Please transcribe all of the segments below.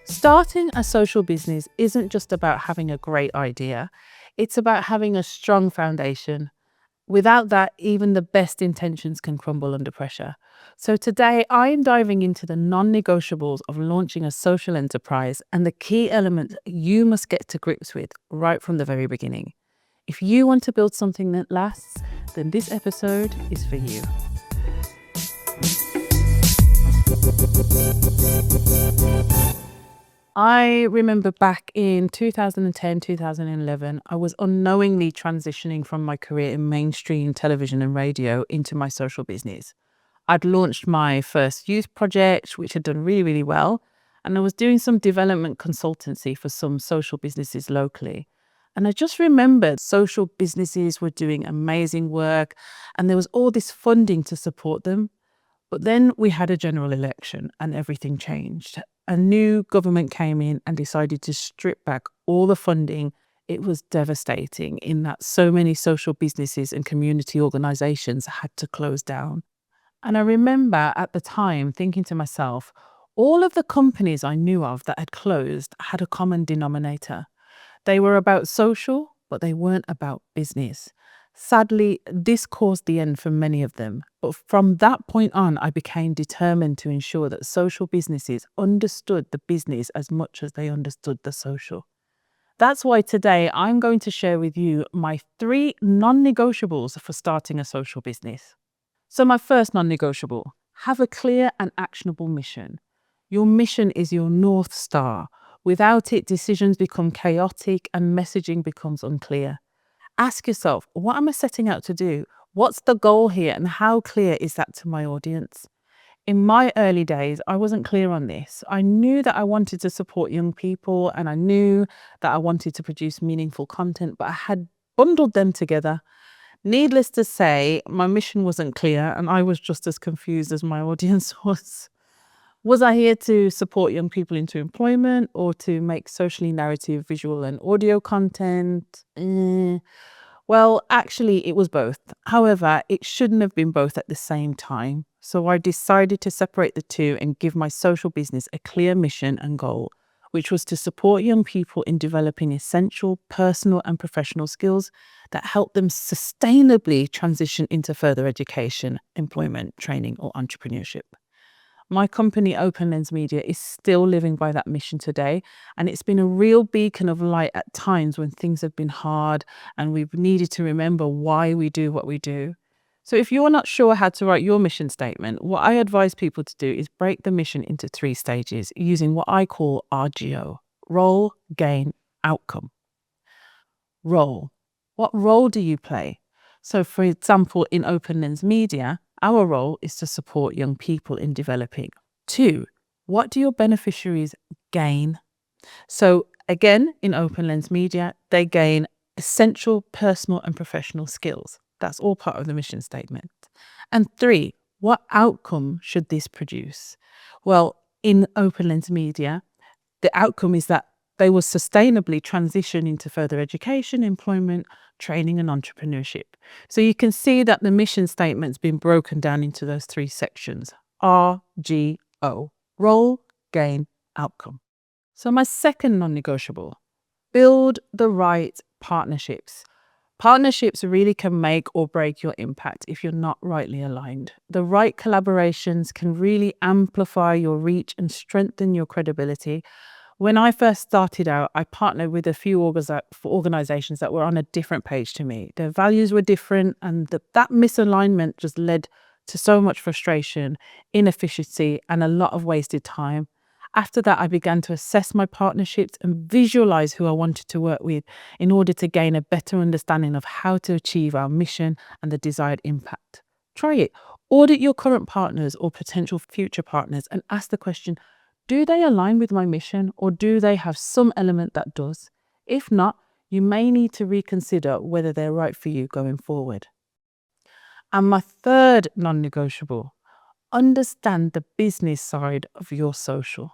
Starting a social business isn't just about having a great idea, it's about having a strong foundation. Without that, even the best intentions can crumble under pressure. So, today I am diving into the non negotiables of launching a social enterprise and the key elements you must get to grips with right from the very beginning. If you want to build something that lasts, then this episode is for you. I remember back in 2010, 2011, I was unknowingly transitioning from my career in mainstream television and radio into my social business. I'd launched my first youth project, which had done really, really well. And I was doing some development consultancy for some social businesses locally. And I just remembered social businesses were doing amazing work and there was all this funding to support them. But then we had a general election and everything changed. A new government came in and decided to strip back all the funding. It was devastating in that so many social businesses and community organizations had to close down. And I remember at the time thinking to myself, all of the companies I knew of that had closed had a common denominator. They were about social, but they weren't about business. Sadly, this caused the end for many of them. But from that point on, I became determined to ensure that social businesses understood the business as much as they understood the social. That's why today I'm going to share with you my 3 non-negotiables for starting a social business. So my first non-negotiable, have a clear and actionable mission. Your mission is your North Star. Without it, decisions become chaotic and messaging becomes unclear. Ask yourself, what am I setting out to do? What's the goal here and how clear is that to my audience? In my early days, I wasn't clear on this. I knew that I wanted to support young people and I knew that I wanted to produce meaningful content, but I had bundled them together. Needless to say, my mission wasn't clear and I was just as confused as my audience was. Was I here to support young people into employment or to make socially narrative visual and audio content? Well, actually, it was both. However, it shouldn't have been both at the same time. So I decided to separate the two and give my social business a clear mission and goal, which was to support young people in developing essential personal and professional skills that help them sustainably transition into further education, employment, training, or entrepreneurship. My company, Open Lens Media, is still living by that mission today. And it's been a real beacon of light at times when things have been hard and we've needed to remember why we do what we do. So if you're not sure how to write your mission statement, what I advise people to do is break the mission into 3 stages using what I call RGO, role, gain, outcome. Role. What role do you play? So for example, in Open Lens Media, our role is to support young people in developing. 2, what do your beneficiaries gain? So again, in Open Lens Media, they gain essential personal and professional skills. That's all part of the mission statement. And 3, what outcome should this produce? Well, in Open Lens Media, the outcome is that they will sustainably transition into further education, employment, training, and entrepreneurship. So you can see that the mission statement's been broken down into those 3 sections: R, G, O, role, gain, outcome. So my second non-negotiable, build the right partnerships. Partnerships really can make or break your impact if you're not rightly aligned. The right collaborations can really amplify your reach and strengthen your credibility. When I first started out, I partnered with a few organizations that were on a different page to me. Their values were different, and that misalignment just led to so much frustration, inefficiency, and a lot of wasted time. After that, I began to assess my partnerships and visualize who I wanted to work with in order to gain a better understanding of how to achieve our mission and the desired impact. Try it. Audit your current partners or potential future partners and ask the question, do they align with my mission or do they have some element that does? If not, you may need to reconsider whether they're right for you going forward. And my third non-negotiable, understand the business side of your social.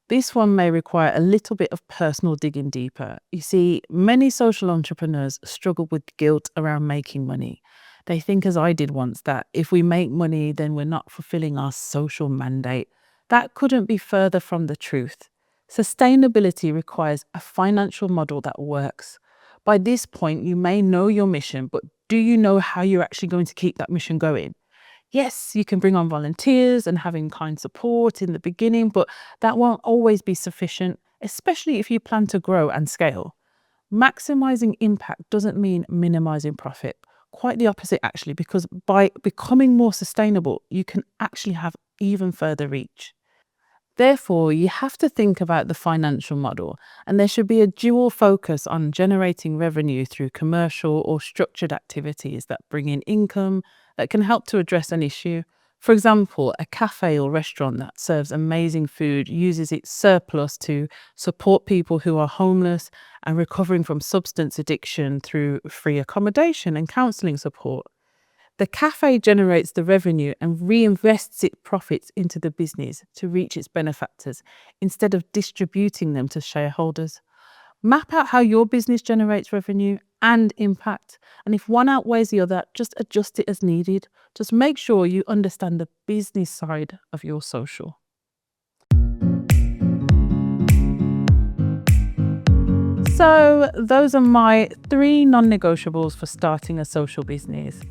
This one may require a little bit of personal digging deeper. You see, many social entrepreneurs struggle with guilt around making money. They think, as I did once, that if we make money, then we're not fulfilling our social mandate. That couldn't be further from the truth. Sustainability requires a financial model that works. By this point, you may know your mission, but do you know how you're actually going to keep that mission going? Yes, you can bring on volunteers and having kind support in the beginning, but that won't always be sufficient, especially if you plan to grow and scale. Maximizing impact doesn't mean minimizing profit. Quite the opposite, actually, because by becoming more sustainable, you can actually have even further reach. Therefore, you have to think about the financial model, and there should be a dual focus on generating revenue through commercial or structured activities that bring in income that can help to address an issue. For example, a cafe or restaurant that serves amazing food uses its surplus to support people who are homeless and recovering from substance addiction through free accommodation and counselling support. The cafe generates the revenue and reinvests its profits into the business to reach its benefactors instead of distributing them to shareholders. Map out how your business generates revenue and impact. And if one outweighs the other, just adjust it as needed. Just make sure you understand the business side of your social. So, those are my 3 non-negotiables for starting a social business.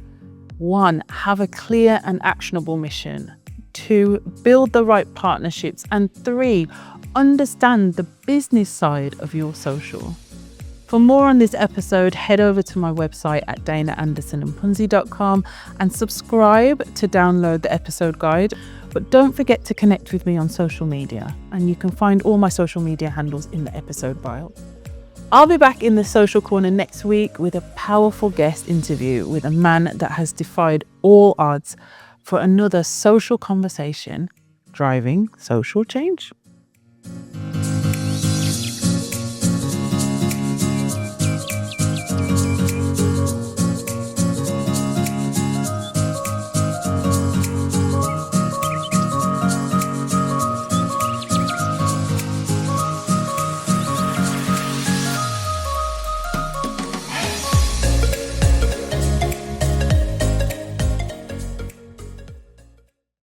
1, have a clear and actionable mission. 2, build the right partnerships. And 3, understand the business side of your social. For more on this episode, head over to my website at dainaandersonandmpunzi.com and subscribe to download the episode guide. But don't forget to connect with me on social media, and you can find all my social media handles in the episode bio. I'll be back in the Social Corner next week with a powerful guest interview with a man that has defied all odds for another social conversation, driving social change.